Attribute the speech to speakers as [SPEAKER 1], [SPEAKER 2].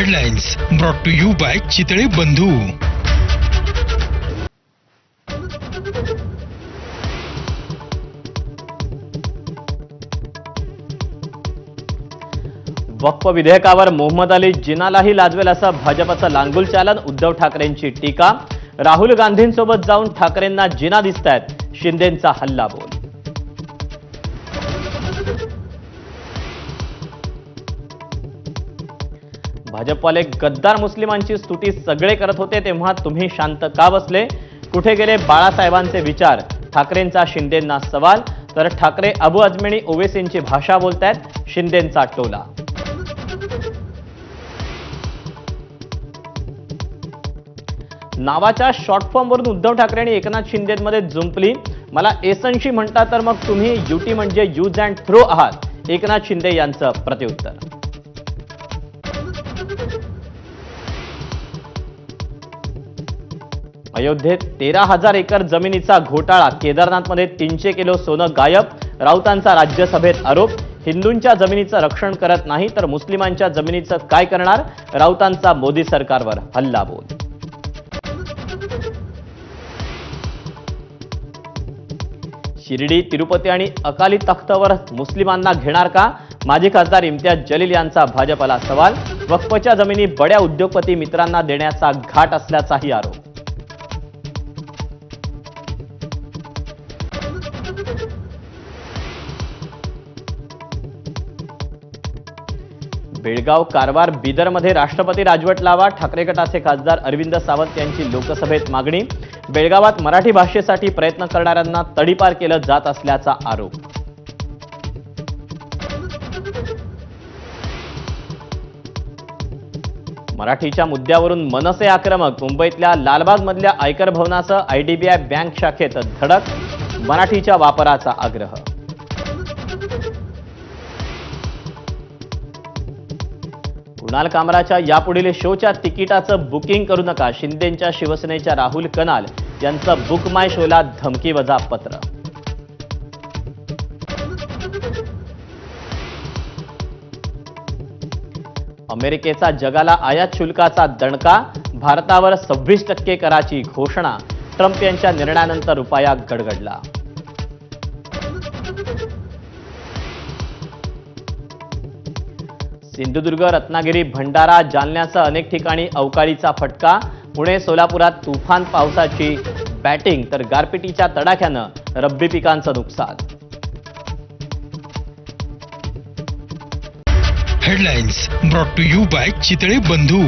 [SPEAKER 1] Headlines brought to you by Chitale Bandhu.
[SPEAKER 2] वक्फ विधेयकावर मोहम्मद अली जिनालाही लाजवेल असं भाजपचं लांगुल चालन. उद्धव ठाकरेंची टीका. राहुल गांधींसोबत जाऊन ठाकरेंना जिना दिसतायत. शिंदेंचा हल्लाबोल. भाजपवाले गद्दार मुस्लिमांची स्तुती सगळे करत होते तेव्हा तुम्ही शांत का बसले? कुठे गेले बाळासाहेबांचे विचार? ठाकरेंचा शिंदेंना सवाल. तर ठाकरे अबू अजमेनी ओवेसींची भाषा बोलतायत. शिंदेंचा टोला. नावाच्या शॉर्ट फॉर्मवरून उद्धव ठाकरे आणि एकनाथ शिंदेंमध्ये जुंपली. मला एसनशी म्हणता तर मग तुम्ही युटी म्हणजे यूज अँड थ्रो आहात. एकनाथ शिंदे यांचं प्रत्युत्तर. अयोध्येत 13,000 एकर जमिनीचा घोटाळा. केदारनाथमध्ये 300 किलो सोनं गायब. राऊतांचा राज्यसभेत आरोप. हिंदूंच्या जमिनीचं रक्षण करत नाही तर मुस्लिमांच्या जमिनीचं काय करणार? राऊतांचा मोदी सरकारवर हल्लाबोल. शिर्डी, तिरुपती आणि अकाली तख्तवर मुस्लिमांना घेणार का? माजी खासदार इम्तियाज जलील यांचा भाजपला सवाल. वक्फच्या जमिनी बड्या उद्योगपती मित्रांना देण्याचा घाट असल्याचाही आरोप. बेळगाव, कारवार, बिदरमध्ये राष्ट्रपती राजवट लावा. ठाकरे गटाचे खासदार अरविंद सावंत यांची लोकसभेत मागणी. बेळगावात मराठी भाषेसाठी प्रयत्न करणाऱ्यांना तडीपार केलं जात असल्याचा आरोप. मराठीच्या मुद्द्यावरून मनसे आक्रमक. मुंबईतल्या लालबागमधल्या आयकर भवनासह आयडीबीआय बँक शाखेत धडक. मराठीच्या वापराचा आग्रह. कुणाल कामराच्या यापुढील शोच्या तिकिटाचं बुकिंग करू नका. शिंदेंच्या शिवसेनेच्या राहुल कनाल यांचं बुक माय शोला धमकीवजा पत्र. अमेरिकेचा जगाला आयात शुल्काचा दणका. भारतावर 26% कराची घोषणा. ट्रम्प यांच्या निर्णयानंतर रुपया गडगडला. सिंधुदुर्ग, रत्नागिरी, भंडारा, जालन्यासह अनेक ठिकाणी अवकाळीचा फटका. पुणे, सोलापुरात तुफान पावसाची बॅटिंग तर गारपिटीच्या तडाख्यानं रब्बी पिकांचं नुकसान.
[SPEAKER 1] Headlines brought to you by Chitale बंधू.